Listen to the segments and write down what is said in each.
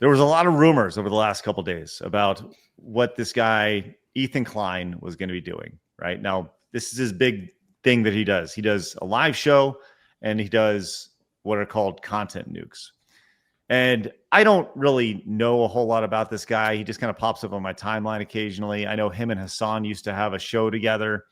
There was a lot of rumors over the last couple of days about what this guy, Ethan Klein, was going to be doing. Right now, this is his big thing that he does. He does a live show and he does what are called content nukes. And I don't really know a whole lot about this guy. He just kind of pops up on my timeline occasionally. I know him and Hassan used to have a show together.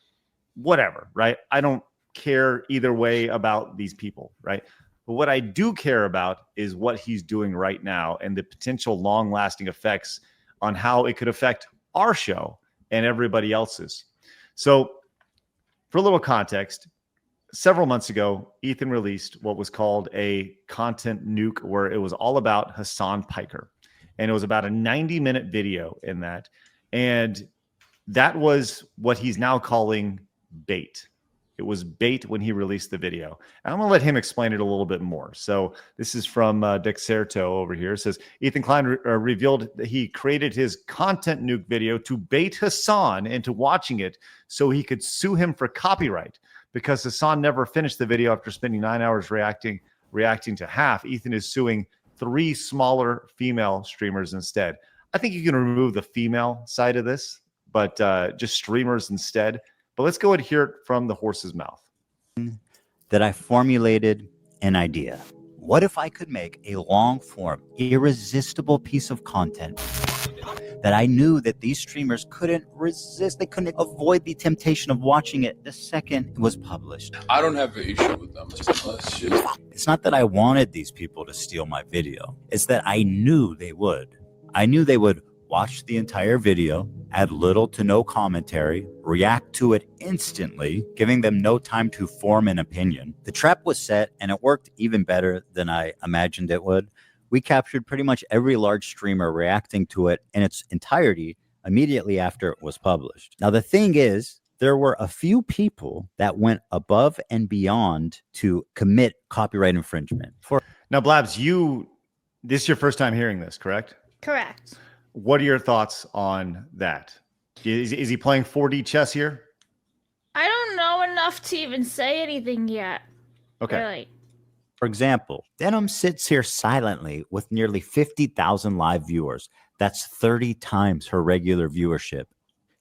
Whatever, right? I don't care either way about these people, right? But what I do care about is what he's doing right now and the potential long-lasting effects on how it could affect our show and everybody else's. So for a little context, several months ago, Ethan released what was called a content nuke, where it was all about Hassan Piker. And it was about a 90-minute video in that. And that was what he's now calling bait. It was bait when he released the video. And I'm going to let him explain it a little bit more. So this is from Dexerto over here. It says, Ethan Klein revealed that he created his content nuke video to bait Hassan into watching it so he could sue him for copyright. Because Hassan never finished the video after spending 9 hours reacting to half, Ethan is suing 3 smaller female streamers instead. I think you can remove the female side of this, but just streamers instead. But let's go and hear it from the horse's mouth. That I formulated an idea. What if I could make a long-form, irresistible piece of content that I knew that these streamers couldn't resist? They couldn't avoid the temptation of watching it the second it was published. I don't have an issue with them. It's not that I wanted these people to steal my video. It's that I knew they would. I knew they would watch the entire video, add little to no commentary, react to it instantly, giving them no time to form an opinion. The trap was set, and it worked even better than I imagined it would. We captured pretty much every large streamer reacting to it in its entirety immediately after it was published. Now, the thing is, there were a few people that went above and beyond to commit copyright infringement. Now, Blabs, this is your first time hearing this, correct? Correct. What are your thoughts on that? Is he playing 4D chess here? I don't know enough to even say anything yet. Okay. Really. For example, Denim sits here silently with nearly 50,000 live viewers. That's 30 times her regular viewership.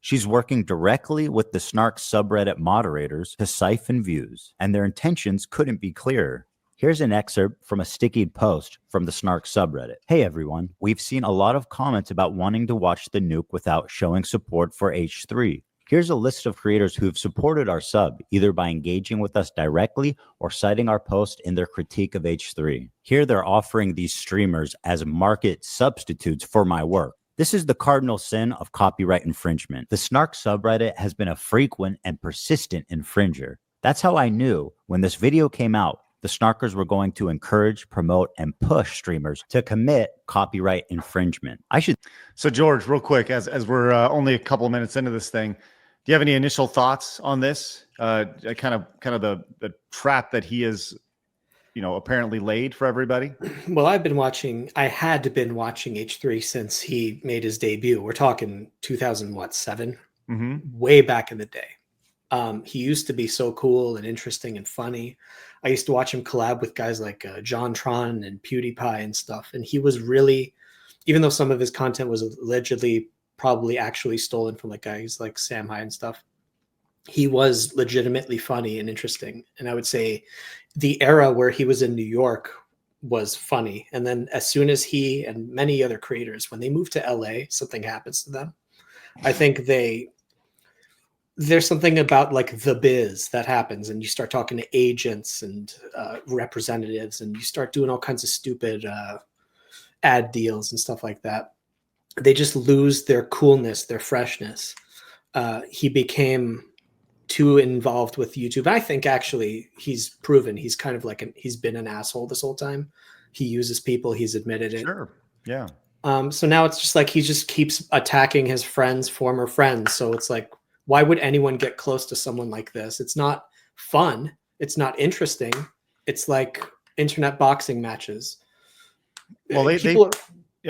She's working directly with the Snark subreddit moderators to siphon views, and their intentions couldn't be clearer. Here's an excerpt from a stickied post from the Snark subreddit. Hey everyone, we've seen a lot of comments about wanting to watch the nuke without showing support for H3. Here's a list of creators who've supported our sub, either by engaging with us directly or citing our post in their critique of H3. Here they're offering these streamers as market substitutes for my work. This is the cardinal sin of copyright infringement. The Snark subreddit has been a frequent and persistent infringer. That's how I knew when this video came out, the Snarkers were going to encourage, promote, and push streamers to commit copyright infringement. So, George, real quick, as we're only a couple of minutes into this thing, do you have any initial thoughts on this? Kind of the trap that he is, apparently laid for everybody. Well, I had been watching H3 since he made his debut. We're talking 2007, way back in the day. He used to be so cool and interesting and funny. I used to watch him collab with guys like John Tron and PewDiePie and stuff. And he was really, even though some of his content was allegedly probably actually stolen from like guys like Sam High and stuff, he was legitimately funny and interesting. And I would say the era where he was in New York was funny. And then as soon as he and many other creators, when they moved to LA, something happens to them. I think there's something about like the biz that happens, and you start talking to agents and representatives, and you start doing all kinds of stupid ad deals and stuff like that. They just lose their coolness, their freshness. He became too involved with YouTube. I think actually he's proven he's kind of like he's been an asshole this whole time. He uses people. He's admitted it. Sure. Yeah. So now it's just like he just keeps attacking his friends, former friends. So it's like, why would anyone get close to someone like this? It's not fun. It's not interesting. It's like internet boxing matches. Well,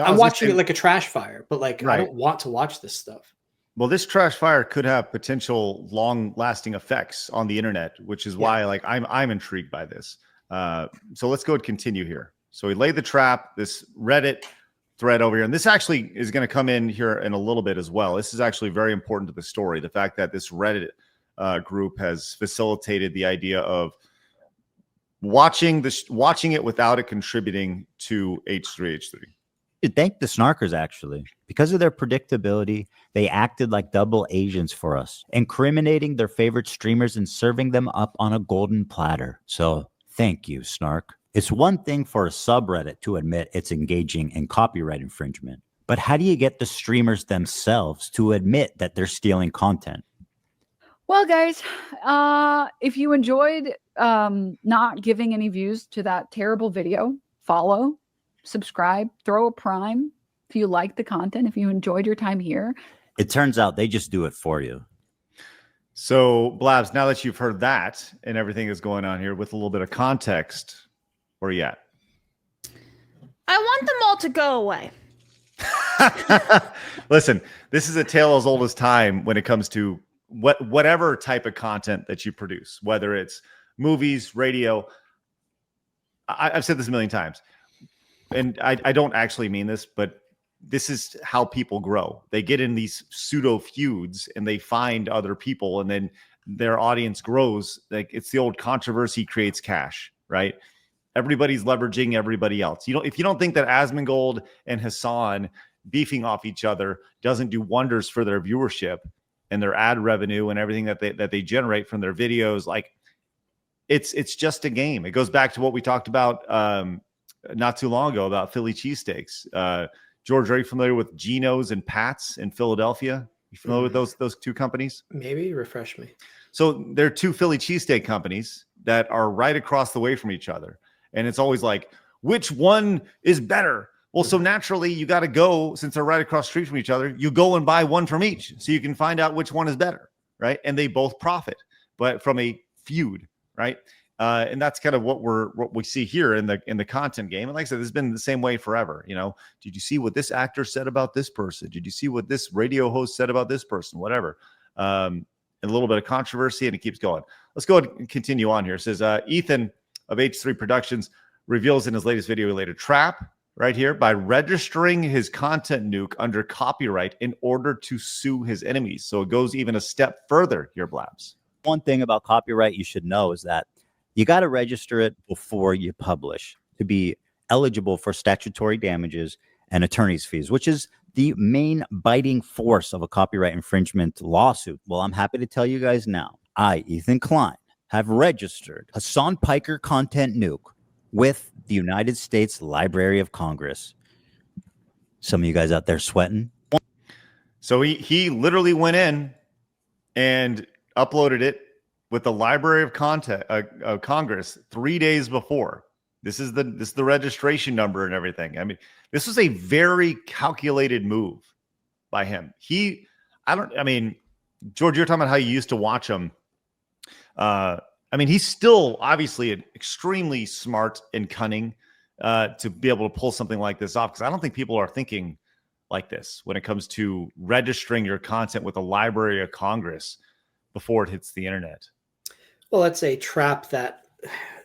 I'm watching it like a trash fire, but like, right. I don't want to watch this stuff. Well, this trash fire could have potential long-lasting effects on the internet, which is why like I'm intrigued by this. So let's go and continue here. So he laid the trap. This Reddit thread over here, and this actually is going to come in here in a little bit as well. This is actually very important to the story. The fact that this Reddit group has facilitated the idea of watching it without it contributing to H3H3. Thank the snarkers, actually. Because of their predictability, they acted like double agents for us, incriminating their favorite streamers and serving them up on a golden platter. So thank you, Snark. It's one thing for a subreddit to admit it's engaging in copyright infringement, but how do you get the streamers themselves to admit that they're stealing content? Well, guys, if you enjoyed not giving any views to that terrible video, follow, subscribe, throw a prime. If you like the content, if you enjoyed your time here. It turns out they just do it for you. So, Blabs, now that you've heard that and everything is going on here with a little bit of context, where are you at? I want them all to go away. Listen, this is a tale as old as time when it comes to whatever type of content that you produce, whether it's movies, radio. I've said this a million times, and I don't actually mean this, but this is how people grow. They get in these pseudo feuds and they find other people, and then their audience grows. Like, it's the old controversy creates cash, right? Everybody's leveraging everybody else. If you don't think that Asmongold and Hassan beefing off each other doesn't do wonders for their viewership and their ad revenue and everything that they generate from their videos, like it's just a game. It goes back to what we talked about not too long ago about Philly cheesesteaks. George, are you familiar with Geno's and Pat's in Philadelphia? You familiar with those two companies? Maybe refresh me. So they're two Philly cheesesteak companies that are right across the way from each other. And it's always like, which one is better? Well, so naturally you got to go, since they're right across the street from each other, you go and buy one from each so you can find out which one is better, right? And they both profit, but from a feud, right? And that's kind of what we see here in the content game. And like I said, this has been the same way forever. Did you see what this actor said about this person? Did you see what this radio host said about this person? Whatever. And a little bit of controversy, and it keeps going. Let's go ahead and continue on here. It says Ethan of H3 Productions reveals in his latest video he laid a trap right here by registering his content nuke under copyright in order to sue his enemies. So it goes even a step further here, Blabs. One thing about copyright you should know is that you got to register it before you publish to be eligible for statutory damages and attorney's fees, which is the main biting force of a copyright infringement lawsuit. Well, I'm happy to tell you guys now, I, Ethan Klein, have registered Hassan Piker content nuke with the United States Library of Congress. Some of you guys out there sweating. So he literally went in and uploaded it with the Library of Congress 3 days before. This is the registration number and everything. I mean, this was a very calculated move by him. George, you're talking about how you used to watch him. He's still obviously extremely smart and cunning to be able to pull something like this off, because I don't think people are thinking like this when it comes to registering your content with the Library of Congress before it hits the internet. Well, it's a trap that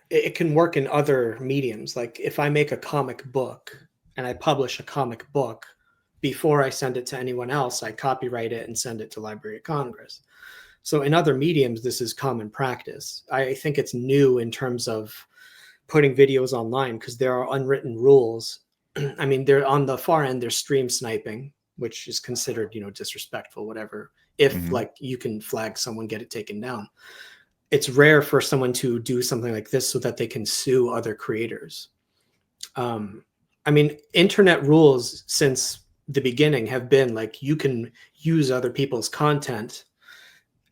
it can work in other mediums. Like if I make a comic book and I publish a comic book, before I send it to anyone else, I copyright it and send it to Library of Congress. So in other mediums, this is common practice. I think it's new in terms of putting videos online because there are unwritten rules. I mean, they're on the far end, there's stream sniping, which is considered, disrespectful, whatever. If like you can flag someone, get it taken down. It's rare for someone to do something like this so that they can sue other creators. Internet rules since the beginning have been like you can use other people's content,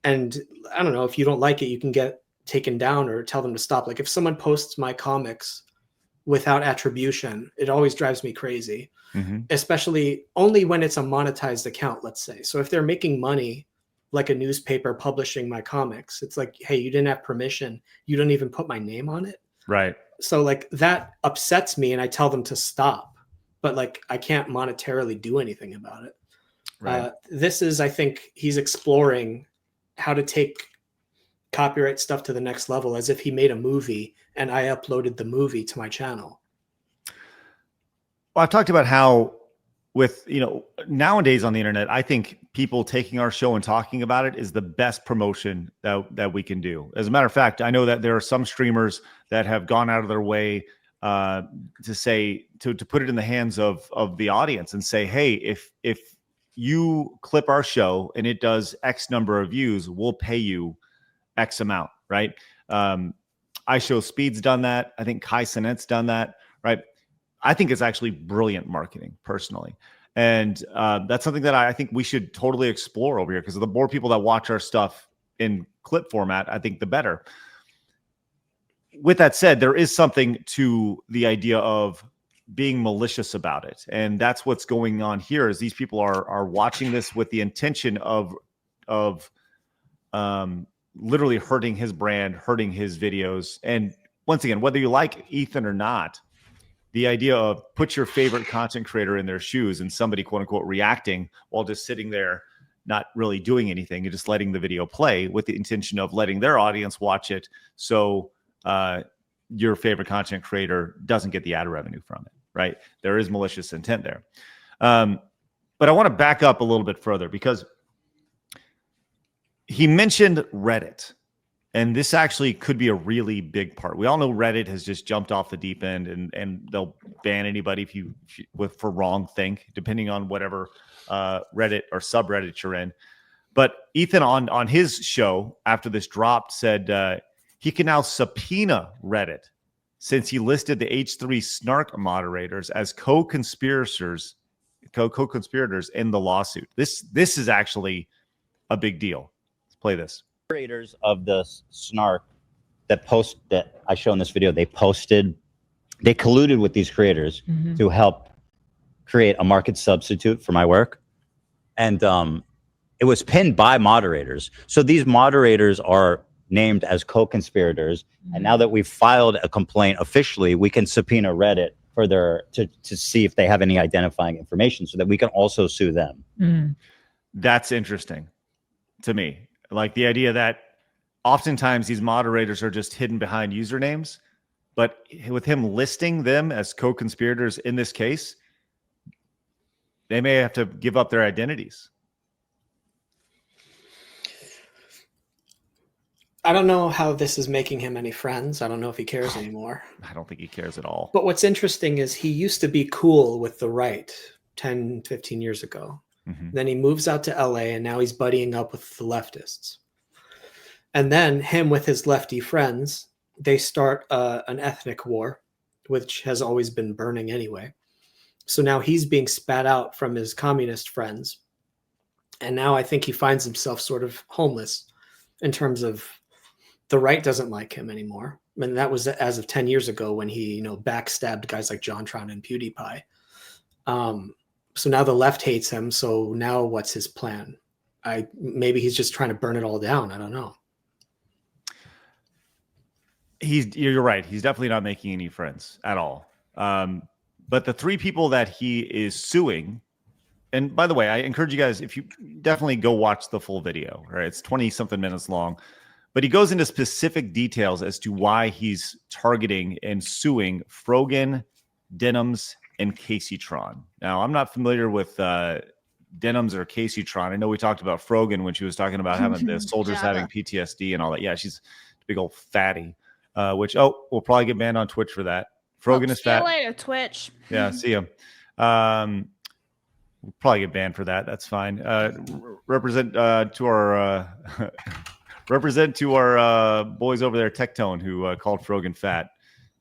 and I don't know, if you don't like it, you can get taken down or tell them to stop. Like if someone posts my comics without attribution, it always drives me crazy, especially only when it's a monetized account, let's say. So if they're making money, like a newspaper publishing my comics, it's like, hey, you didn't have permission. You don't even put my name on it. Right. So like that upsets me, and I tell them to stop, but like I can't monetarily do anything about it. Right. This is, I think he's exploring how to take copyright stuff to the next level, as if he made a movie and I uploaded the movie to my channel. Well, I've talked about how with, nowadays on the internet, I think people taking our show and talking about it is the best promotion that we can do. As a matter of fact, I know that there are some streamers that have gone out of their way to say, to put it in the hands of the audience and say, hey, if you clip our show and it does X number of views, we'll pay you X amount, right? I Show Speed's done that. I think Kai Sinet's done that, right? I think it's actually brilliant marketing personally. And that's something that I think we should totally explore over here, because the more people that watch our stuff in clip format, I think the better. With that said, there is something to the idea of being malicious about it. And that's what's going on here, is these people are watching this with the intention of literally hurting his brand, hurting his videos. And once again, whether you like Ethan or not, the idea of put your favorite content creator in their shoes and somebody quote unquote reacting while just sitting there, not really doing anything and just letting the video play with the intention of letting their audience watch it. So your favorite content creator doesn't get the ad revenue from it, right? There is malicious intent there. But I want to back up a little bit further, because he mentioned Reddit, and this actually could be a really big part. We all know Reddit has just jumped off the deep end, and they'll ban anybody for wrongthink, depending on whatever Reddit or subreddit you're in. But Ethan on his show after this dropped said he can now subpoena Reddit since he listed the H3 snark moderators as co-conspirators in the lawsuit. This is actually a big deal. Let's play this. Creators of the snark that I show in this video, they colluded with these creators to help create a market substitute for my work. And it was pinned by moderators. So these moderators are named as co-conspirators. And now that we've filed a complaint officially, we can subpoena Reddit for to see if they have any identifying information so that we can also sue them. That's interesting to me. Like the idea that oftentimes these moderators are just hidden behind usernames, but with him listing them as co-conspirators in this case, they may have to give up their identities. I don't know how this is making him any friends. I don't know if he cares anymore. I don't think he cares at all. But what's interesting is he used to be cool with the right 10, 15 years ago. Then he moves out to LA, and now he's buddying up with the leftists. And then him with his lefty friends, they start an ethnic war, which has always been burning anyway. So now he's being spat out from his communist friends. And now I think he finds himself sort of homeless in terms of the right doesn't like him anymore. And that was as of 10 years ago when he, backstabbed guys like JonTron and PewDiePie. So now the left hates him. So now what's his plan? Maybe he's just trying to burn it all down. I don't know. You're right. He's definitely not making any friends at all. But the three people that he is suing, and by the way, I encourage you guys, if you definitely go watch the full video, right? It's 20 something minutes long, but he goes into specific details as to why he's targeting and suing Frogan, Denims, and Caseytron. Now, I'm not familiar with Denims or Caseytron. I know we talked about Frogan when she was talking about having the soldiers having PTSD and all that. Yeah, she's a big old fatty, which, we'll probably get banned on Twitch for that. Frogan is fat. See you later, Twitch. Yeah, see you. We'll probably get banned for that. That's fine. Represent to our boys over there, Tectone, who called Frogan fat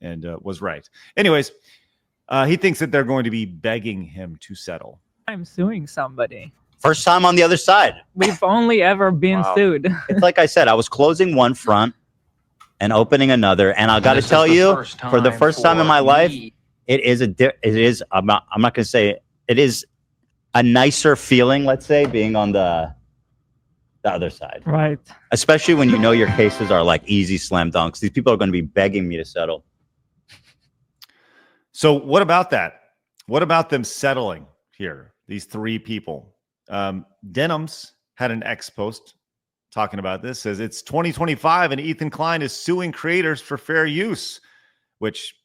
and was right. Anyways, he thinks that they're going to be begging him to settle. I'm suing somebody. First time on the other side. We've only ever been sued. It's like I said, I was closing one front and opening another, and I got to tell you, for the first time in my life, it is. I'm not going to say it is a nicer feeling. Let's say being on the other side, right? Especially when you know your cases are like easy slam dunks. These people are going to be begging me to settle. So what about that? What about them settling here? These three people. Denims had an X post talking about this. Says it's 2025 and Ethan Klein is suing creators for fair use, which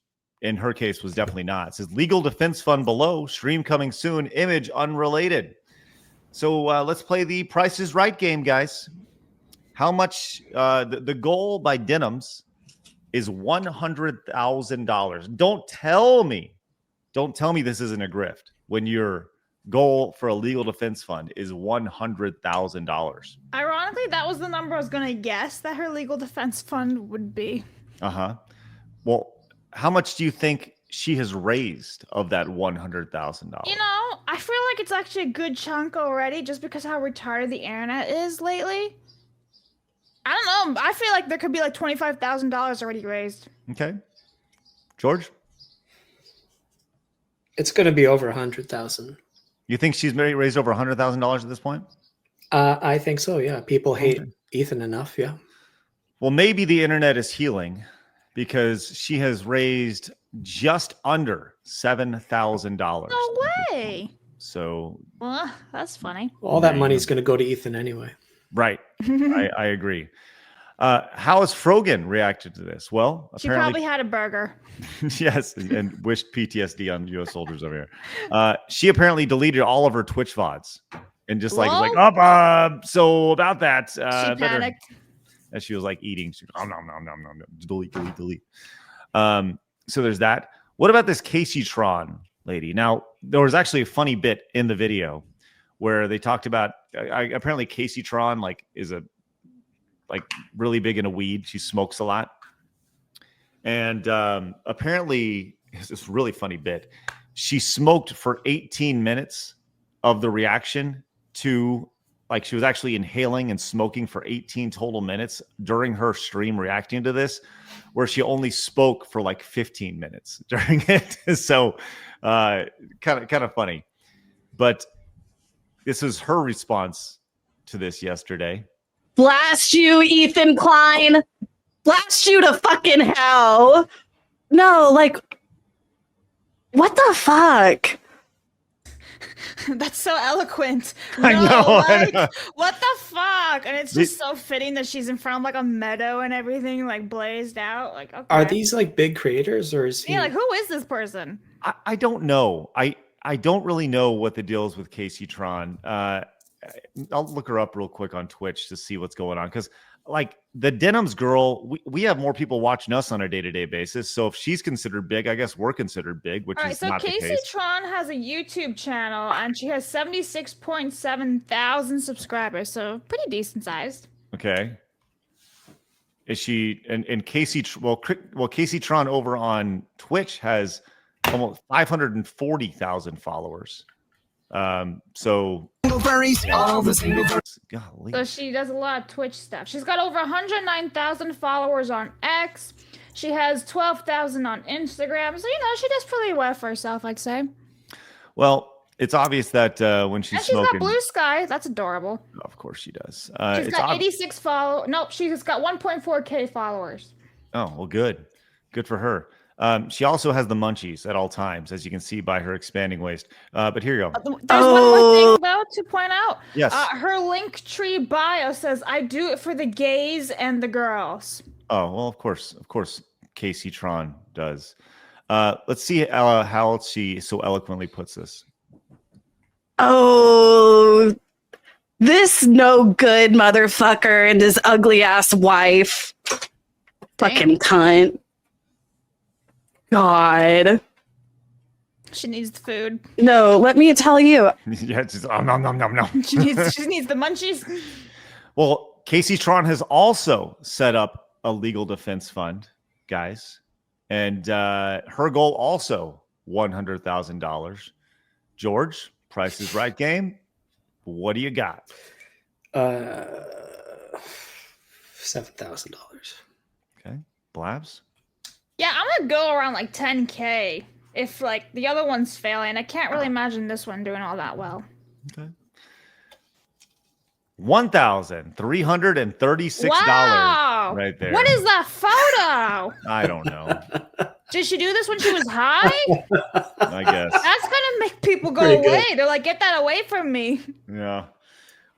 in her case was definitely not. It says legal defense fund below, stream coming soon, image unrelated. So let's play the Price is Right game, guys. How much? The goal by Denims is $100,000. Don't tell me this isn't a grift when your goal for a legal defense fund is $100,000. Ironically, that was the number I was going to guess that her legal defense fund would be. Well, how much do you think she has raised of that $100,000? You know, I feel like it's actually a good chunk already just because how retarded the internet is lately. I don't know. I feel like there could be like $25,000 already raised. Okay. George? It's going to be over 100,000. You think she's raised over $100,000 at this point? I think so, yeah. People hate Ethan enough, yeah. Well, maybe the internet is healing because she has raised just under $7,000. No way. So, well, that's funny. All that money is going to go to Ethan anyway. Right. I agree. How has Frogan reacted to this? Well, she probably had a burger. Yes, and wished PTSD on U.S. soldiers over here. She apparently deleted all of her Twitch VODs and just so about that. She panicked. As she was like eating. She was, nom, delete. So there's that. What about this Casey Tron lady? Now, there was actually a funny bit in the video where they talked about apparently Casey Tron is really big into weed. She smokes a lot. And apparently, it's this really funny bit. She smoked for 18 minutes of the reaction to, she was actually inhaling and smoking for 18 total minutes during her stream reacting to this, where she only spoke for 15 minutes during it. So kind of funny. But this is her response to this yesterday. Blast you, Ethan Klein. Blast you to fucking hell. No, what the fuck? That's so eloquent. I know. What the fuck? And it's just so fitting that she's in front of a meadow and everything blazed out. Okay. Are these big creators or is he? Yeah, who is this person? I don't know. I don't really know what the deal is with Casey Tron. I'll look her up real quick on Twitch to see what's going on. Because the Denims girl, we have more people watching us on a day-to-day basis. So if she's considered big, I guess we're considered big, which is not the case. So Casey Tron has a YouTube channel and she has 76.7 thousand subscribers. So pretty decent sized. Okay. Is she and Casey? Well, Casey Tron over on Twitch has almost 540,000 followers. So golly. So she does a lot of Twitch stuff. She's got over 109,000 followers on X. She has 12,000 on Instagram. So she does pretty well for herself, I'd say. Well, it's obvious that when she's smoking, got Blue Sky. That's adorable. Of course she does. She's got 86 followers. Nope, she's got 1.4K followers. Oh well, good for her. She also has the munchies at all times, as you can see by her expanding waist. But here you go. There's one more thing, though, to point out. Yes. Her Linktree bio says, I do it for the gays and the girls. Oh, well, of course, Casey Tron does. Let's see how she so eloquently puts this. Oh, this no good motherfucker and his ugly ass wife. Fucking cunt. God. She needs the food. No, let me tell you. Yeah, just no. She needs the munchies. Well, Casey Tron has also set up a legal defense fund, guys. And her goal also $100,000. George, Price is Right game. What do you got? $7,000. Okay. Blabs? Yeah, I'm gonna go around 10K if the other one's failing. I can't really imagine this one doing all that well. Okay. $1,336 right there. What is that photo? I don't know. Did she do this when she was high? I guess. That's gonna make people go away. They're like, get that away from me. Yeah.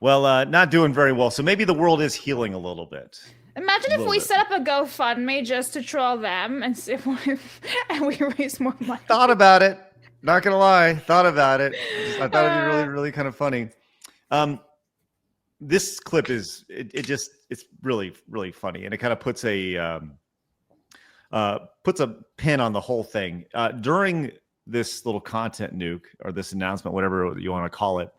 Well, not doing very well. So maybe the world is healing a little bit. Imagine if we bit. set up a GoFundMe just to troll them and see if and we raise more money. Thought about it. Not gonna lie, thought about it. I thought it'd be really, really kind of funny. This clip is it's really, really funny, and it kind of puts a pin on the whole thing. During this little content nuke or this announcement, whatever you want to call it,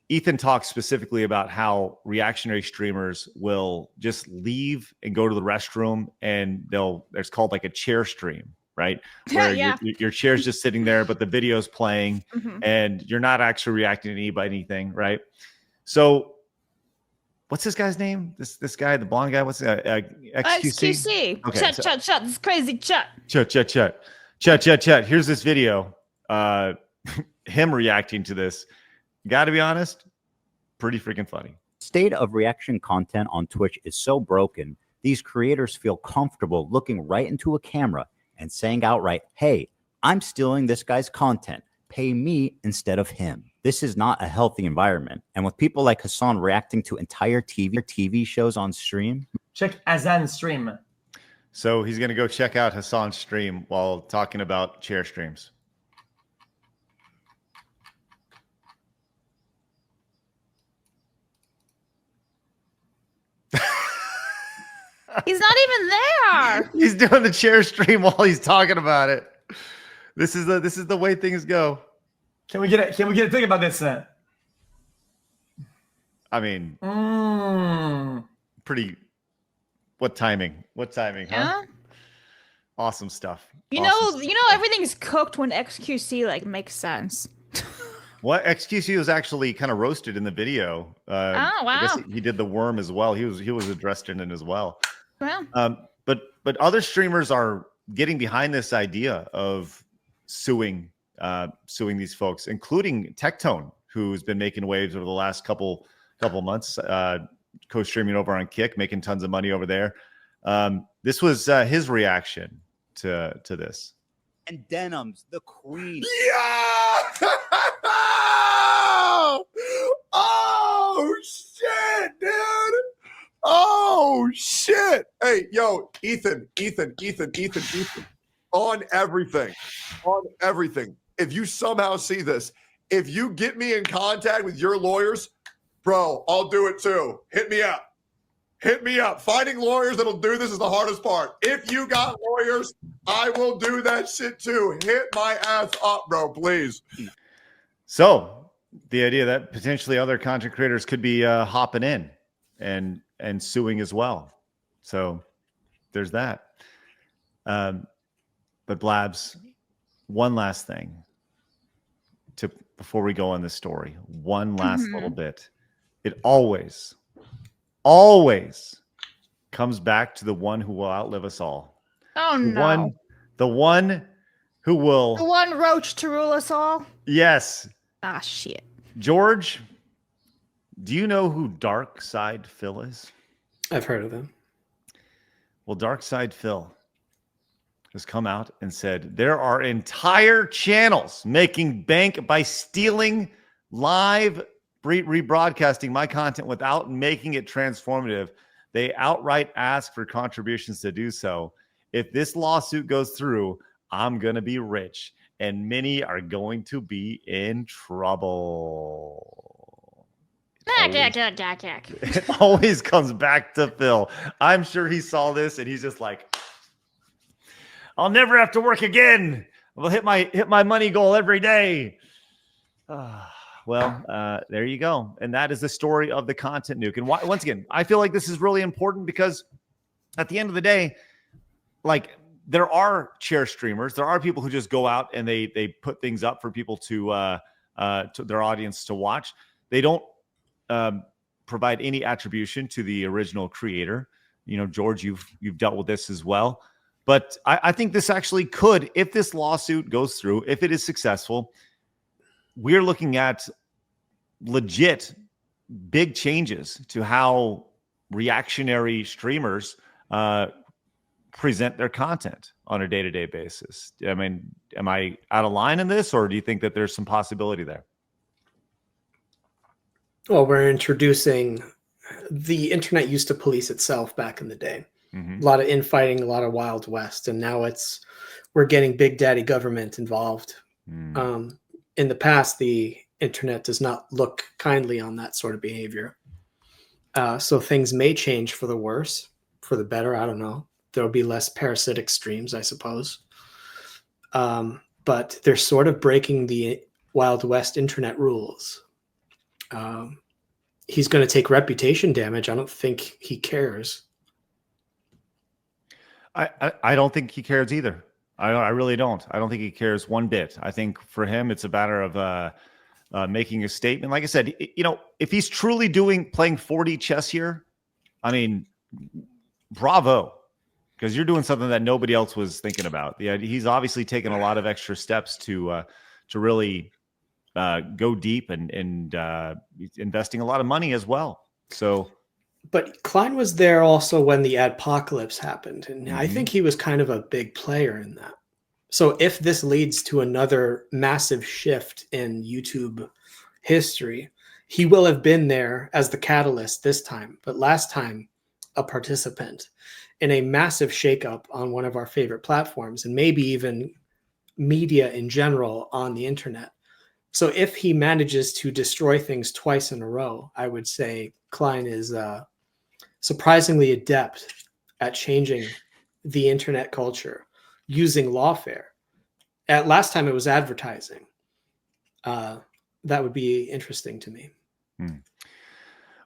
Ethan talks specifically about how reactionary streamers will just leave and go to the restroom, and there's called like a chair stream, right? Where your chair's just sitting there, but the video's playing, and you're not actually reacting to anything, right? So, what's this guy's name? This guy, the blonde guy. What's XQC? XQC. Okay, Chet. This is crazy. Chet. Here's this video. Him reacting to this. Got to be honest, pretty freaking funny. State of reaction content on Twitch is so broken. These creators feel comfortable looking right into a camera and saying outright, "Hey, I'm stealing this guy's content. Pay me instead of him." This is not a healthy environment. And with people like Hassan reacting to entire TV shows on stream. Check Azan's stream. So he's going to go check out Hassan's stream while talking about chair streams. He's not even there. He's doing the chair stream while he's talking about it. This is the way things go. Can we get it? Can we get a think about this then? I mean, pretty. What timing? Huh? Yeah. Awesome stuff. You know, everything's cooked when XQC like makes sense. What XQC was actually kind of roasted in the video. Oh wow! I guess he did the worm as well. He was addressed in it as well. Well, but other streamers are getting behind this idea of suing these folks, including Tectone, who's been making waves over the last couple months, co-streaming over on Kick, making tons of money over there. This was his reaction to this. And Denim's the queen. Yeah! Oh shit, dude! Oh shit! Hey, yo, Ethan. On everything. If you somehow see this, if you get me in contact with your lawyers, bro, I'll do it too. Hit me up. Finding lawyers that'll do this is the hardest part. If you got lawyers, I will do that shit too. Hit my ass up, bro, please. So the idea that potentially other content creators could be hopping in and suing as well. So there's that. But Blabs, one last thing before we go on this story. One last little bit. It always comes back to the one who will outlive us all. oh no! The one who will. The one roach to rule us all. Yes. Ah shit. George, do you know who Dark Side Phil is? I've heard of them. Well, Dark Side Phil has come out and said there are entire channels making bank by stealing live rebroadcasting my content without making it transformative. They outright ask for contributions to do so. If this lawsuit goes through, I'm going to be rich, and many are going to be in trouble. It always comes back to Phil. I'm sure he saw this and he's just like, I'll never have to work again. I'll hit my money goal every day. Well, there you go. And that is the story of the content nuke. And once again, I feel like this is really important because at the end of the day, like, there are chair streamers. There are people who just go out and they put things up for people to their audience to watch. They don't provide any attribution to the original creator. You know, George, you've dealt with this as well. But I think this actually could, if this lawsuit goes through, if it is successful, we're looking at legit big changes to how reactionary streamers present their content on a day-to-day basis. I mean, am I out of line in this, or do you think that there's some possibility there? Well, we're introducing the internet used to police itself back in the day. Mm-hmm. A lot of infighting, a lot of Wild West, and now we're getting big daddy government involved. Mm. In the past, the internet does not look kindly on that sort of behavior. So things may change for the worse, for the better. I don't know. There'll be less parasitic streams, I suppose. But they're sort of breaking the Wild West internet rules. He's going to take reputation damage. I don't think he cares. I don't think he cares either. I really don't. I don't think he cares one bit. I think for him, it's a matter of making a statement. Like I said, if he's truly playing 4D chess here, I mean, bravo, because you're doing something that nobody else was thinking about. Yeah, he's obviously taken a lot of extra steps to really go deep and investing a lot of money as well. So. But Klein was there also when the adpocalypse happened, and I think he was kind of a big player in that. So if this leads to another massive shift in YouTube history, he will have been there as the catalyst this time, but last time a participant in a massive shakeup on one of our favorite platforms, and maybe even media in general on the internet. So if he manages to destroy things twice in a row, I would say Klein is surprisingly adept at changing the internet culture using lawfare. At last time it was advertising. That would be interesting to me.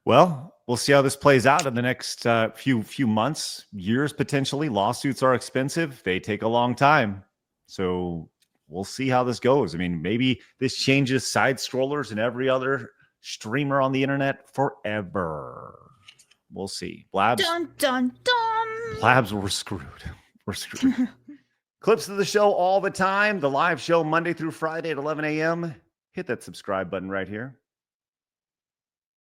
Well, we'll see how this plays out in the next few months, years potentially. Lawsuits are expensive. They take a long time. So we'll see how this goes. I mean, maybe this changes side scrollers and every other streamer on the internet forever. We'll see. Blabs. Dun, dun, dun. Blabs, we're screwed. We're screwed. Clips of the show all the time. The live show Monday through Friday at 11 a.m. Hit that subscribe button right here.